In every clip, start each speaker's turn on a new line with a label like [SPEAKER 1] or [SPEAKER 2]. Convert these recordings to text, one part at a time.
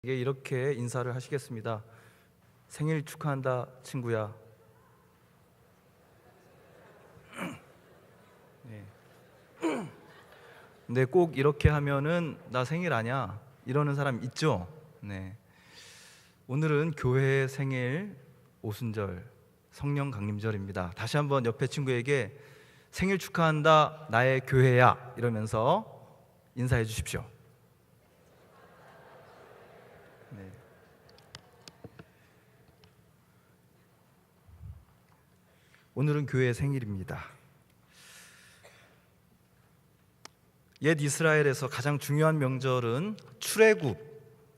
[SPEAKER 1] 이렇게 인사를 하시겠습니다. 생일 축하한다, 친구야. 네. 근데 꼭 이렇게 하면은 나 생일 아냐 이러는 사람 있죠? 네. 오늘은 교회의 생일 오순절 성령 강림절입니다. 다시 한번 옆에 친구에게 생일 축하한다, 나의 교회야 이러면서 인사해 주십시오. 네. 오늘은 교회의 생일입니다. 옛 이스라엘에서 가장 중요한 명절은 출애굽,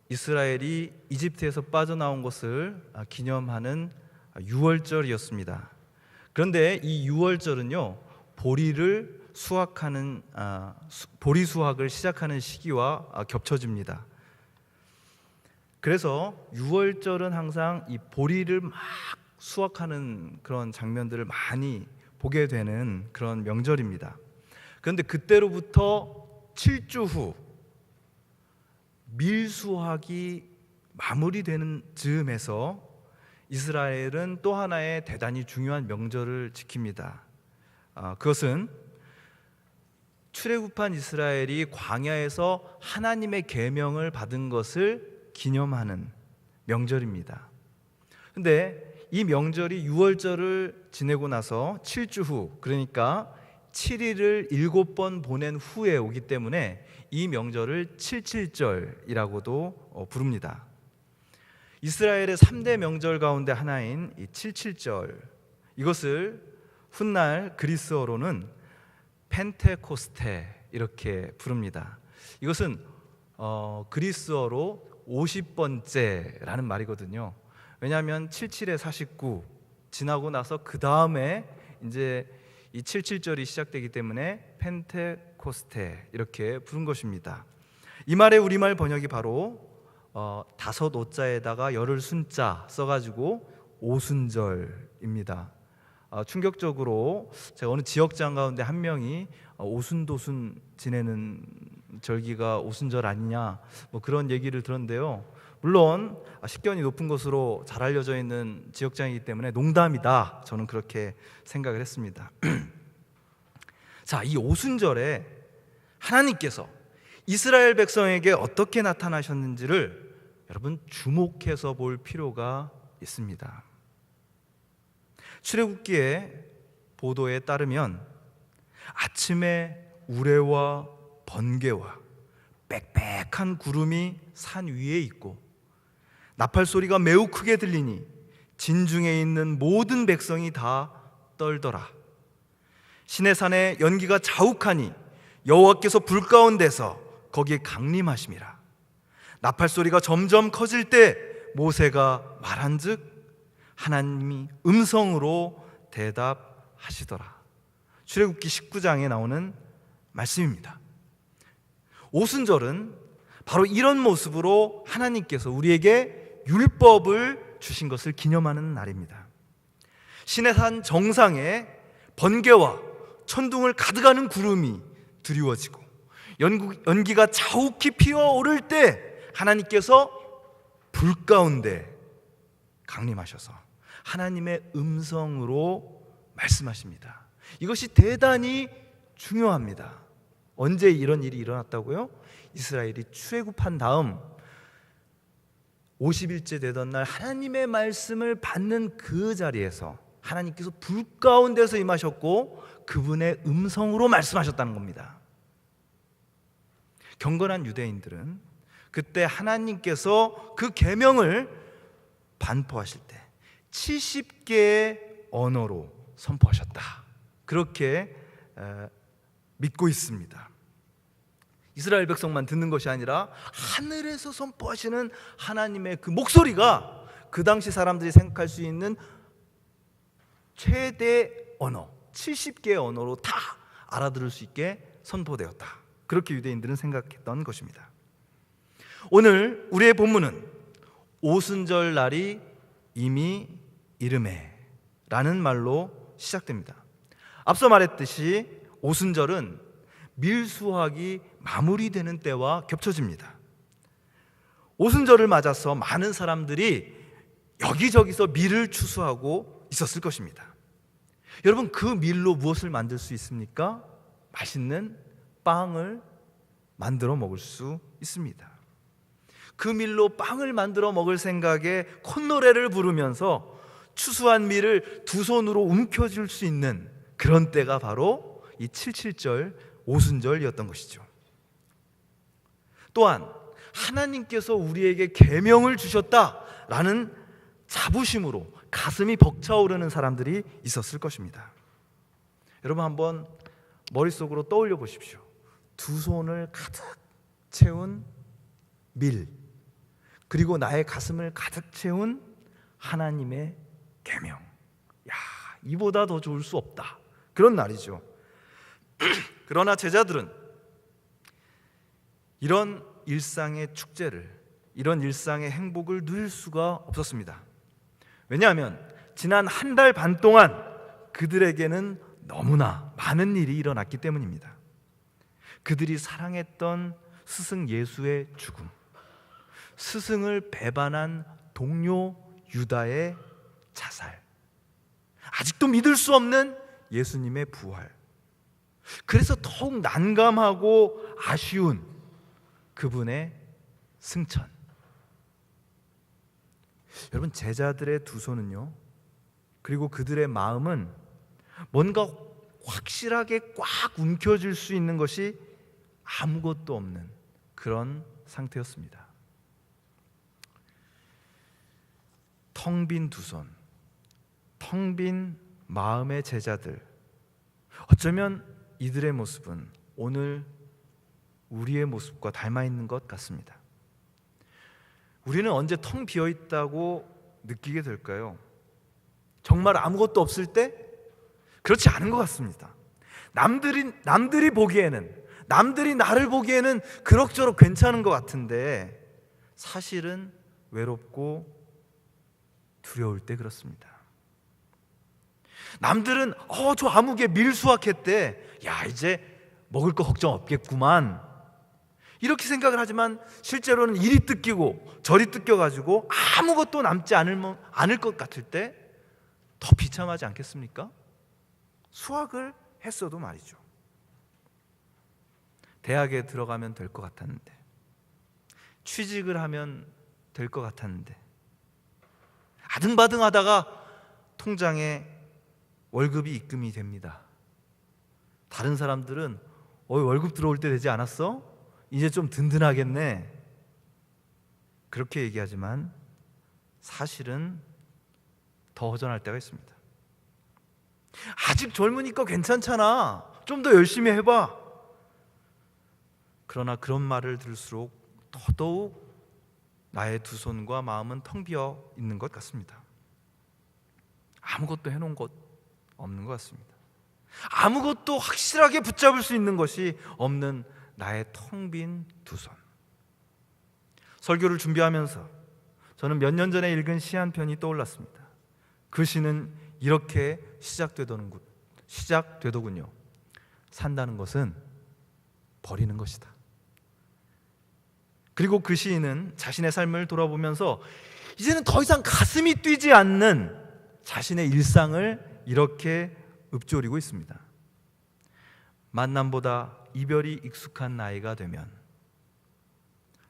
[SPEAKER 1] 이스라엘이 이집트에서 빠져나온 것을 기념하는 유월절이었습니다. 그런데 이 유월절은요, 보리를 수확하는 보리 수확을 시작하는 시기와 겹쳐집니다. 그래서 유월절은 항상 이 보리를 막 수확하는 그런 장면들을 많이 보게 되는 그런 명절입니다. 그런데 그때로부터 7주 후 밀수확이 마무리되는 즈음에서 이스라엘은 또 하나의 대단히 중요한 명절을 지킵니다. 그것은 출애굽한 이스라엘이 광야에서 하나님의 계명을 받은 것을 기념하는 명절입니다. 그런데 이 명절이 유월절을 지내고 나서 7주 후, 그러니까 7일을 7번 보낸 후에 오기 때문에 이 명절을 칠칠절이라고도 부릅니다. 이스라엘의 3대 명절 가운데 하나인 이 칠칠절, 이것을 훗날 그리스어로는 펜테코스테 이렇게 부릅니다. 이것은 그리스어로 50번째라는 말이거든요. 왜냐하면 77에 49 지나고 나서 그 다음에 이제 이 77절이 시작되기 때문에 펜테코스테 이렇게 부른 것입니다. 이 말의 우리말 번역이 바로 다섯 오자에다가 열흘 순자 써가지고 오순절입니다. 충격적으로 제가 어느 지역장 가운데 한 명이 오순도순 지내는 절기가 오순절 아니냐 뭐 그런 얘기를 들었는데요. 물론 식견이 높은 것으로 잘 알려져 있는 지역장이기 때문에 농담이다, 저는 그렇게 생각을 했습니다. 자, 이 오순절에 하나님께서 이스라엘 백성에게 어떻게 나타나셨는지를 여러분 주목해서 볼 필요가 있습니다. 출애굽기의 보도에 따르면 아침에 우레와 번개와 빽빽한 구름이 산 위에 있고 나팔 소리가 매우 크게 들리니 진중에 있는 모든 백성이 다 떨더라. 시내산에 연기가 자욱하니 여호와께서 불 가운데서 거기에 강림하심이라. 나팔 소리가 점점 커질 때 모세가 말한즉 하나님이 음성으로 대답하시더라. 출애굽기 19장에 나오는 말씀입니다. 오순절은 바로 이런 모습으로 하나님께서 우리에게 율법을 주신 것을 기념하는 날입니다. 시내산 정상에 번개와 천둥을 가득하는 구름이 드리워지고 연기가 자욱히 피어오를 때 하나님께서 불 가운데 강림하셔서 하나님의 음성으로 말씀하십니다. 이것이 대단히 중요합니다. 언제 이런 일이 일어났다고요? 이스라엘이 출애굽한 다음 50일째 되던 날 하나님의 말씀을 받는 그 자리에서 하나님께서 불 가운데서 임하셨고 그분의 음성으로 말씀하셨다는 겁니다. 경건한 유대인들은 그때 하나님께서 그 계명을 반포하실 때 70개의 언어로 선포하셨다, 그렇게 믿고 있습니다. 이스라엘 백성만 듣는 것이 아니라 하늘에서 선포하시는 하나님의 그 목소리가 그 당시 사람들이 생각할 수 있는 최대 언어 70개의 언어로 다 알아들을 수 있게 선포되었다, 그렇게 유대인들은 생각했던 것입니다. 오늘 우리의 본문은 오순절 날이 이미 이르매 라는 말로 시작됩니다. 앞서 말했듯이 오순절은 밀수확이 마무리되는 때와 겹쳐집니다. 오순절을 맞아서 많은 사람들이 여기저기서 밀을 추수하고 있었을 것입니다. 여러분, 그 밀로 무엇을 만들 수 있습니까? 맛있는 빵을 만들어 먹을 수 있습니다. 그 밀로 빵을 만들어 먹을 생각에 콧노래를 부르면서 추수한 밀을 두 손으로 움켜쥘 수 있는 그런 때가 바로 이 77절 오순절이었던 것이죠. 또한 하나님께서 우리에게 계명을 주셨다라는 자부심으로 가슴이 벅차오르는 사람들이 있었을 것입니다. 여러분, 한번 머릿속으로 떠올려 보십시오. 두 손을 가득 채운 밀, 그리고 나의 가슴을 가득 채운 하나님의 계명. 야, 이보다 더 좋을 수 없다, 그런 날이죠. 그러나 제자들은 이런 일상의 축제를, 이런 일상의 행복을 누릴 수가 없었습니다. 왜냐하면 지난 한 달 반 동안 그들에게는 너무나 많은 일이 일어났기 때문입니다. 그들이 사랑했던 스승 예수의 죽음, 스승을 배반한 동료 유다의 자살, 아직도 믿을 수 없는 예수님의 부활, 그래서 더욱 난감하고 아쉬운 그분의 승천. 여러분, 제자들의 두 손은요, 그리고 그들의 마음은 뭔가 확실하게 꽉 움켜쥘 수 있는 것이 아무것도 없는 그런 상태였습니다. 텅 빈 두 손, 텅 빈 마음의 제자들. 어쩌면 이들의 모습은 오늘 우리의 모습과 닮아 있는 것 같습니다. 우리는 언제 텅 비어 있다고 느끼게 될까요? 정말 아무것도 없을 때? 그렇지 않은 것 같습니다. 남들이 보기에는, 남들이 나를 보기에는 그럭저럭 괜찮은 것 같은데 사실은 외롭고 두려울 때 그렇습니다. 남들은 저 아무개 밀 수확했대, 야, 이제 먹을 거 걱정 없겠구만, 이렇게 생각을 하지만 실제로는 이리 뜯기고 저리 뜯겨가지고 아무것도 남지 않을 것 같을 때 더 비참하지 않겠습니까? 수학을 했어도 말이죠. 대학에 들어가면 될 것 같았는데, 취직을 하면 될 것 같았는데, 아등바등 하다가 통장에 월급이 입금이 됩니다. 다른 사람들은 월급 들어올 때 되지 않았어? 이제 좀 든든하겠네, 그렇게 얘기하지만 사실은 더 허전할 때가 있습니다. 아직 젊으니까 괜찮잖아, 좀 더 열심히 해봐. 그러나 그런 말을 들을수록 더더욱 나의 두 손과 마음은 텅 비어 있는 것 같습니다. 아무것도 해놓은 것 없는 것 같습니다. 아무것도 확실하게 붙잡을 수 있는 것이 없는 나의 텅 빈 두 손. 설교를 준비하면서 저는 몇 년 전에 읽은 시 한 편이 떠올랐습니다. 그 시는 이렇게 시작되더군요. 산다는 것은 버리는 것이다. 그리고 그 시인은 자신의 삶을 돌아보면서 이제는 더 이상 가슴이 뛰지 않는 자신의 일상을 이렇게 읊조리고 있습니다. 만남보다 이별이 익숙한 나이가 되면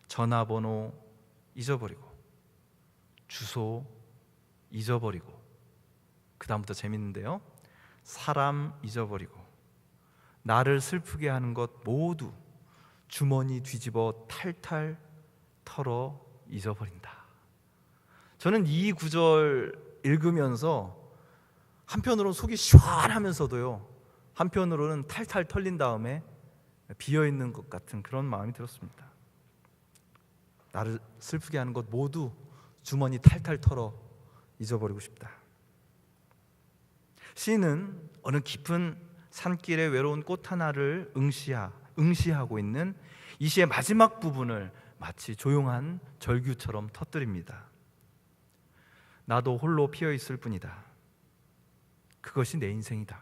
[SPEAKER 1] 전화번호 잊어버리고 주소 잊어버리고, 그 다음부터 재밌는데요, 사람 잊어버리고 나를 슬프게 하는 것 모두 주머니 뒤집어 탈탈 털어 잊어버린다. 저는 이 구절 읽으면서 한편으로는 속이 시원하면서도요, 한편으로는 탈탈 털린 다음에 비어있는 것 같은 그런 마음이 들었습니다. 나를 슬프게 하는 것 모두 주머니 탈탈 털어 잊어버리고 싶다. 시인은 어느 깊은 산길의 외로운 꽃 하나를 응시하고 있는 이 시의 마지막 부분을 마치 조용한 절규처럼 터뜨립니다. 나도 홀로 피어있을 뿐이다. 그것이 내 인생이다.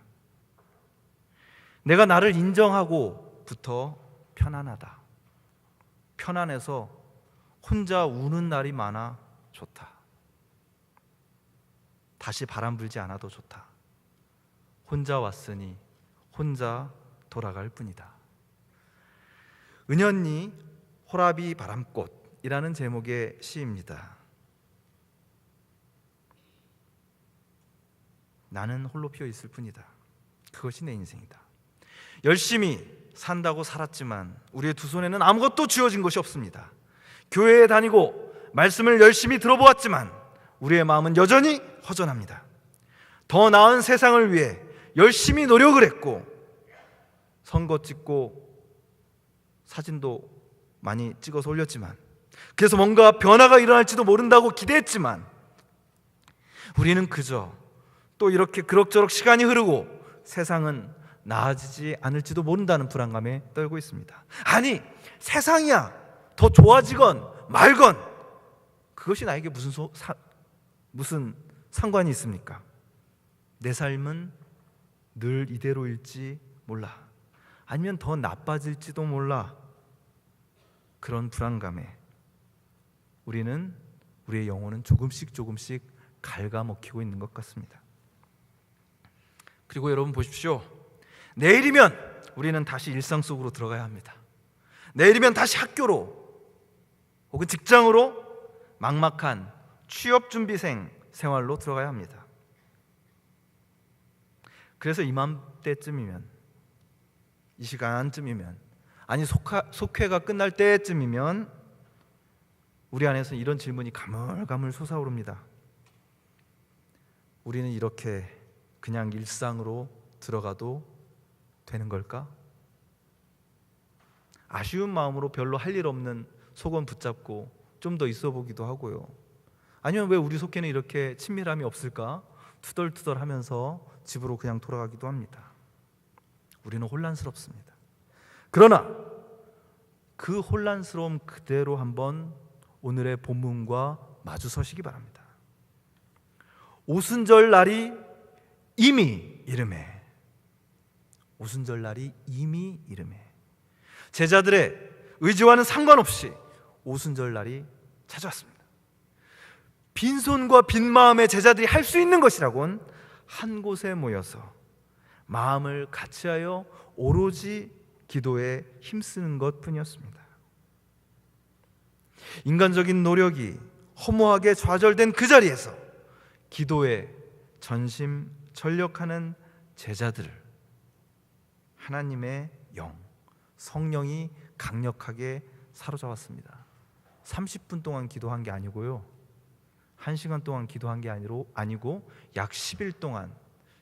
[SPEAKER 1] 내가 나를 인정하고부터 편안하다. 편안해서 혼자 우는 날이 많아 좋다. 다시 바람 불지 않아도 좋다. 혼자 왔으니 혼자 돌아갈 뿐이다. 은연니 호라비 바람꽃이라는 제목의 시입니다. 나는 홀로 피어 있을 뿐이다. 그것이 내 인생이다. 열심히 산다고 살았지만 우리의 두 손에는 아무것도 쥐어진 것이 없습니다. 교회에 다니고 말씀을 열심히 들어보았지만 우리의 마음은 여전히 허전합니다. 더 나은 세상을 위해 열심히 노력을 했고 선거 찍고 사진도 많이 찍어서 올렸지만, 그래서 뭔가 변화가 일어날지도 모른다고 기대했지만 우리는 그저 또 이렇게 그럭저럭 시간이 흐르고 세상은 나아지지 않을지도 모른다는 불안감에 떨고 있습니다. 아니, 세상이야 더 좋아지건 말건 그것이 나에게 무슨 상관이 있습니까? 내 삶은 늘 이대로일지 몰라, 아니면 더 나빠질지도 몰라. 그런 불안감에 우리는, 우리의 영혼은 조금씩 갉아먹히고 있는 것 같습니다. 그리고 여러분 보십시오. 내일이면 우리는 다시 일상 속으로 들어가야 합니다. 내일이면 다시 학교로 혹은 직장으로 막막한 취업준비생 생활로 들어가야 합니다. 그래서 이맘때쯤이면, 이 시간쯤이면, 아니 속회가 끝날 때쯤이면 우리 안에서 이런 질문이 가물가물 솟아오릅니다. 우리는 이렇게 그냥 일상으로 들어가도 되는 걸까? 아쉬운 마음으로 별로 할 일 없는 속은 붙잡고 좀 더 있어 보기도 하고요. 아니면 왜 우리 속회는 이렇게 친밀함이 없을까? 투덜투덜하면서 집으로 그냥 돌아가기도 합니다. 우리는 혼란스럽습니다. 그러나 그 혼란스러움 그대로 한번 오늘의 본문과 마주서시기 바랍니다. 오순절 날이 이미 이르매. 오순절 날이 이미 이르매. 제자들의 의지와는 상관없이 오순절 날이 찾아왔습니다. 빈손과 빈 마음의 제자들이 할 수 있는 것이라곤 한 곳에 모여서 마음을 같이하여 오로지 기도에 힘쓰는 것뿐이었습니다. 인간적인 노력이 허무하게 좌절된 그 자리에서 기도에 전심전력하는 제자들을 하나님의 영, 성령이 강력하게 사로잡았습니다. 30분 동안 기도한 게 아니고요, 1시간 동안 기도한 게 아니고 약 10일 동안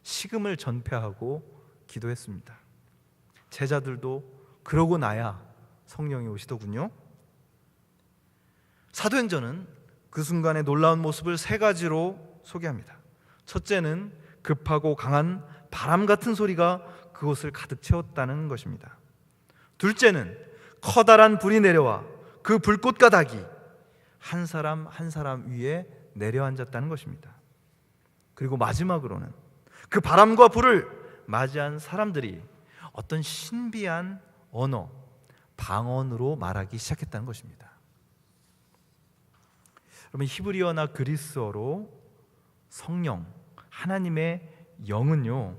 [SPEAKER 1] 식음을 전폐하고 기도했습니다. 제자들도 그러고 나야 성령이 오시더군요. 사도행전은 그 순간의 놀라운 모습을 세 가지로 소개합니다. 첫째는 급하고 강한 바람 같은 소리가 그곳을 가득 채웠다는 것입니다. 둘째는 커다란 불이 내려와 그 불꽃과 닭이 한 사람 한 사람 위에 내려앉았다는 것입니다. 그리고 마지막으로는 그 바람과 불을 맞이한 사람들이 어떤 신비한 언어, 방언으로 말하기 시작했다는 것입니다. 여러분, 히브리어나 그리스어로 성령, 하나님의 영은요,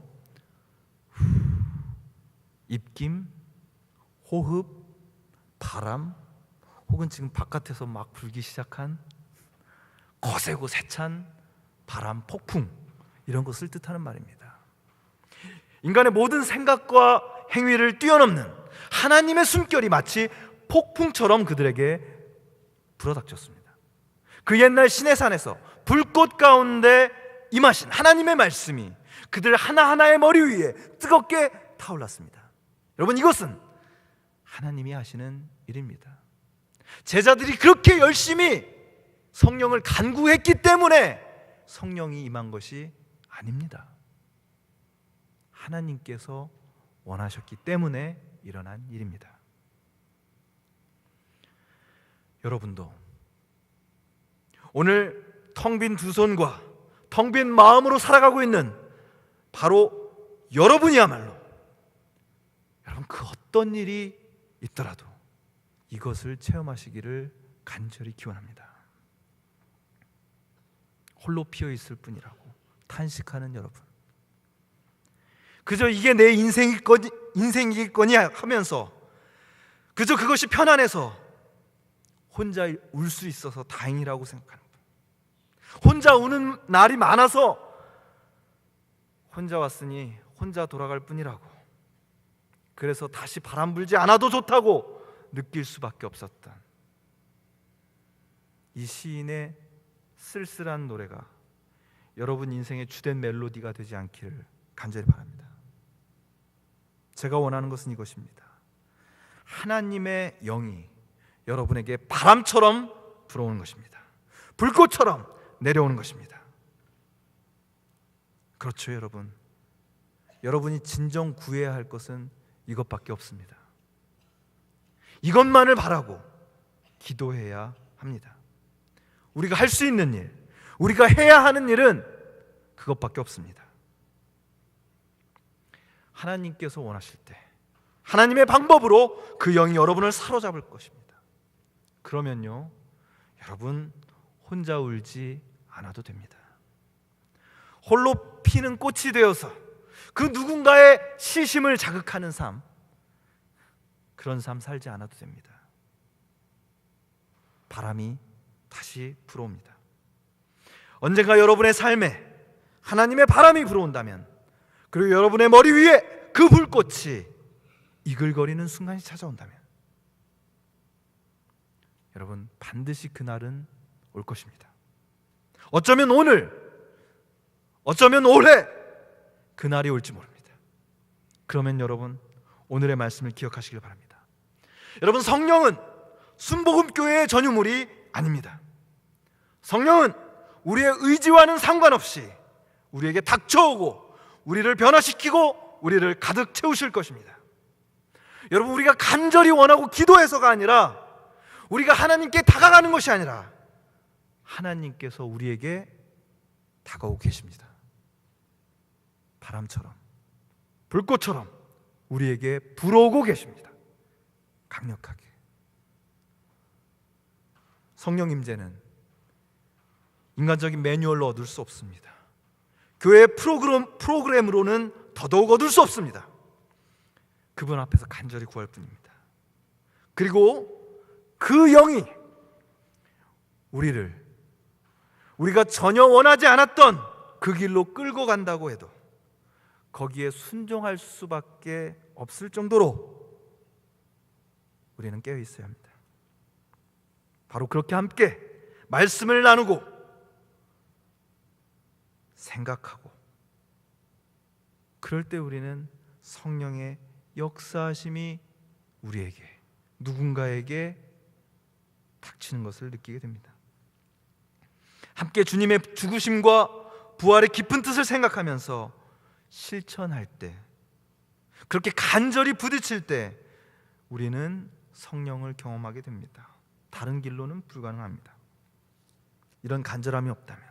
[SPEAKER 1] 입김, 호흡, 바람, 혹은 지금 바깥에서 막 불기 시작한 거세고 세찬 바람, 폭풍, 이런 것을 뜻하는 말입니다. 인간의 모든 생각과 행위를 뛰어넘는 하나님의 숨결이 마치 폭풍처럼 그들에게 불어닥쳤습니다. 그 옛날 시내산에서 불꽃 가운데 임하신 하나님의 말씀이 그들 하나하나의 머리 위에 뜨겁게 타올랐습니다. 여러분, 이것은 하나님이 하시는 일입니다. 제자들이 그렇게 열심히 성령을 간구했기 때문에 성령이 임한 것이 아닙니다. 하나님께서 원하셨기 때문에 일어난 일입니다. 여러분도 오늘 텅 빈 두 손과 텅 빈 마음으로 살아가고 있는 바로 여러분이야말로, 여러분, 그 어떤 일이 있더라도 이것을 체험하시기를 간절히 기원합니다. 홀로 피어 있을 뿐이라고 탄식하는 여러분, 그저 이게 내 인생이겠거니 하면서 그저 그것이 편안해서 혼자 울 수 있어서 다행이라고 생각하는 분, 혼자 우는 날이 많아서 혼자 왔으니 혼자 돌아갈 뿐이라고, 그래서 다시 바람 불지 않아도 좋다고 느낄 수밖에 없었던 이 시인의 쓸쓸한 노래가 여러분 인생의 주된 멜로디가 되지 않기를 간절히 바랍니다. 제가 원하는 것은 이것입니다. 하나님의 영이 여러분에게 바람처럼 불어오는 것입니다. 불꽃처럼 내려오는 것입니다. 그렇죠, 여러분. 여러분이 진정 구해야 할 것은 이것밖에 없습니다. 이것만을 바라고 기도해야 합니다. 우리가 할 수 있는 일, 우리가 해야 하는 일은 그것밖에 없습니다. 하나님께서 원하실 때 하나님의 방법으로 그 영이 여러분을 사로잡을 것입니다. 그러면요, 여러분 혼자 울지 않아도 됩니다. 홀로 피는 꽃이 되어서 그 누군가의 시심을 자극하는 삶, 그런 삶 살지 않아도 됩니다. 바람이 다시 불어옵니다. 언젠가 여러분의 삶에 하나님의 바람이 불어온다면, 그리고 여러분의 머리 위에 그 불꽃이 이글거리는 순간이 찾아온다면, 여러분 반드시 그날은 올 것입니다. 어쩌면 오늘, 어쩌면 올해 그날이 올지 모릅니다. 그러면 여러분 오늘의 말씀을 기억하시길 바랍니다. 여러분, 성령은 순복음교회의 전유물이 아닙니다. 성령은 우리의 의지와는 상관없이 우리에게 닥쳐오고 우리를 변화시키고 우리를 가득 채우실 것입니다. 여러분, 우리가 간절히 원하고 기도해서가 아니라, 우리가 하나님께 다가가는 것이 아니라 하나님께서 우리에게 다가오고 계십니다. 바람처럼, 불꽃처럼 우리에게 불어오고 계십니다. 강력하게. 성령 임재는 인간적인 매뉴얼로 얻을 수 없습니다. 교회 프로그램으로는 더더욱 얻을 수 없습니다. 그분 앞에서 간절히 구할 뿐입니다. 그리고 그 영이 우리가 전혀 원하지 않았던 그 길로 끌고 간다고 해도 거기에 순종할 수밖에 없을 정도로 우리는 깨어 있어야 합니다. 바로 그렇게 함께 말씀을 나누고 생각하고, 그럴 때 우리는 성령의 역사하심이 우리에게, 누군가에게 닥치는 것을 느끼게 됩니다. 함께 주님의 죽으심과 부활의 깊은 뜻을 생각하면서 실천할 때, 그렇게 간절히 부딪힐 때 우리는 성령을 경험하게 됩니다. 다른 길로는 불가능합니다. 이런 간절함이 없다면,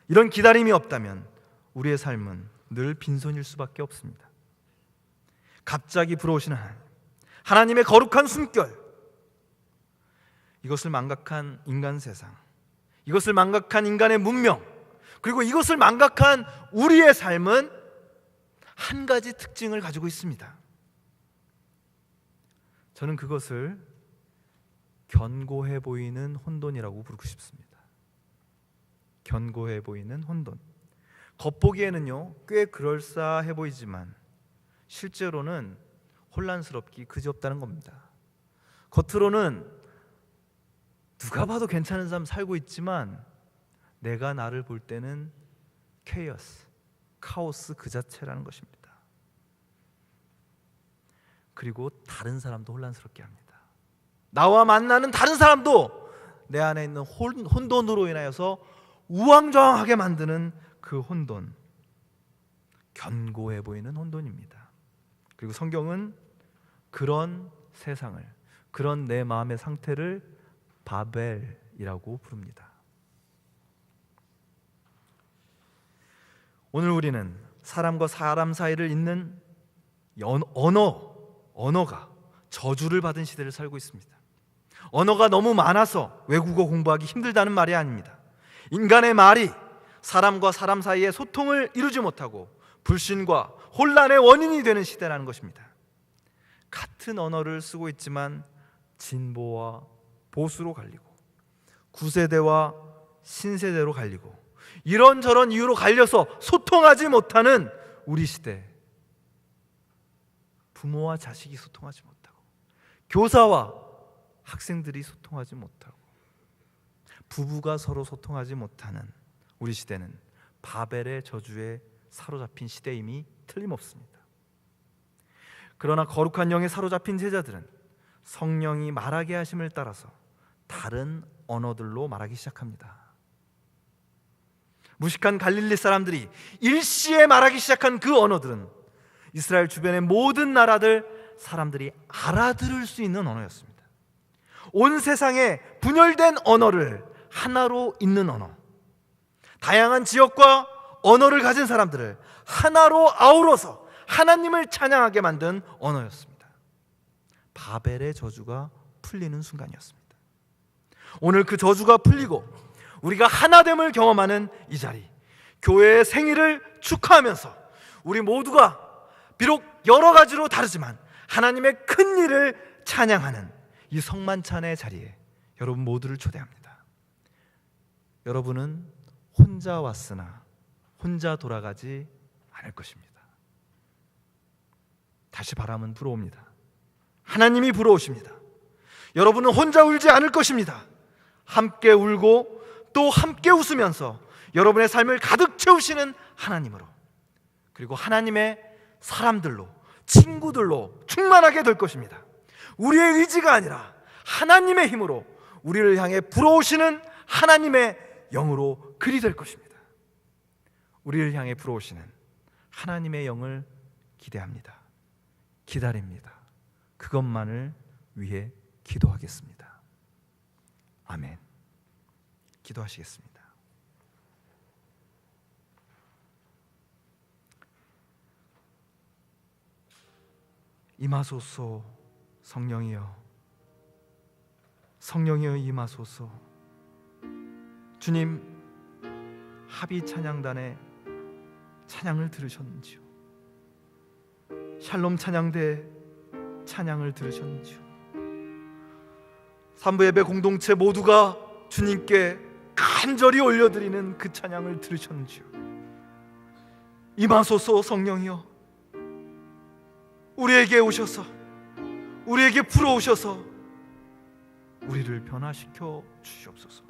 [SPEAKER 1] 이런 기다림이 없다면 우리의 삶은 늘 빈손일 수밖에 없습니다. 갑자기 불어오시는 하나님의 거룩한 숨결, 이것을 망각한 인간 세상, 이것을 망각한 인간의 문명, 그리고 이것을 망각한 우리의 삶은 한 가지 특징을 가지고 있습니다. 저는 그것을 견고해 보이는 혼돈이라고 부르고 싶습니다. 견고해 보이는 혼돈. 겉보기에는요 꽤 그럴싸해 보이지만 실제로는 혼란스럽기 그지없다는 겁니다. 겉으로는 누가 봐도 괜찮은 삶 살고 있지만 내가 나를 볼 때는 카오스 그 자체라는 것입니다. 그리고 다른 사람도 혼란스럽게 합니다. 나와 만나는 다른 사람도 내 안에 있는 혼돈으로 인하여서 우왕좌왕하게 만드는 그 혼돈, 견고해 보이는 혼돈입니다. 그리고 성경은 그런 세상을, 그런 내 마음의 상태를 바벨이라고 부릅니다. 오늘 우리는 사람과 사람 사이를 잇는 언어가 저주를 받은 시대를 살고 있습니다. 언어가 너무 많아서 외국어 공부하기 힘들다는 말이 아닙니다. 인간의 말이 사람과 사람 사이의 소통을 이루지 못하고 불신과 혼란의 원인이 되는 시대라는 것입니다. 같은 언어를 쓰고 있지만 진보와 보수로 갈리고 구세대와 신세대로 갈리고 이런저런 이유로 갈려서 소통하지 못하는 우리 시대. 부모와 자식이 소통하지 못하고 교사와 학생들이 소통하지 못하고 부부가 서로 소통하지 못하는 우리 시대는 바벨의 저주에 사로잡힌 시대임이 틀림없습니다. 그러나 거룩한 영에 사로잡힌 제자들은 성령이 말하게 하심을 따라서 다른 언어들로 말하기 시작합니다. 무식한 갈릴리 사람들이 일시에 말하기 시작한 그 언어들은 이스라엘 주변의 모든 나라들 사람들이 알아들을 수 있는 언어였습니다. 온 세상에 분열된 언어를 하나로 잇는 언어, 다양한 지역과 언어를 가진 사람들을 하나로 아우러서 하나님을 찬양하게 만든 언어였습니다. 바벨의 저주가 풀리는 순간이었습니다. 오늘 그 저주가 풀리고 우리가 하나됨을 경험하는 이 자리, 교회의 생일을 축하하면서 우리 모두가 비록 여러 가지로 다르지만 하나님의 큰 일을 찬양하는 이 성만찬의 자리에 여러분 모두를 초대합니다. 여러분은 혼자 왔으나 혼자 돌아가지 않을 것입니다. 다시 바람은 불어옵니다. 하나님이 불어오십니다. 여러분은 혼자 울지 않을 것입니다. 함께 울고 또 함께 웃으면서 여러분의 삶을 가득 채우시는 하나님으로, 그리고 하나님의 사람들로, 친구들로 충만하게 될 것입니다. 우리의 의지가 아니라 하나님의 힘으로 우리를 향해 불어오시는 하나님의 영으로 그리 될 것입니다. 우리를 향해 불어오시는 하나님의 영을 기대합니다. 기다립니다. 그것만을 위해 기도하겠습니다. 아멘. 기도하시겠습니다. 임하소서. 성령이여, 성령이여 임하소서. 주님, 합의 찬양단의 찬양을 들으셨는지요? 샬롬 찬양대 찬양을 들으셨는지요? 삼부 예배 공동체 모두가 주님께 간절히 올려드리는 그 찬양을 들으셨는지요? 임하소서. 성령이여, 우리에게 오셔서 우리에게 불어오셔서 우리를 변화시켜 주시옵소서.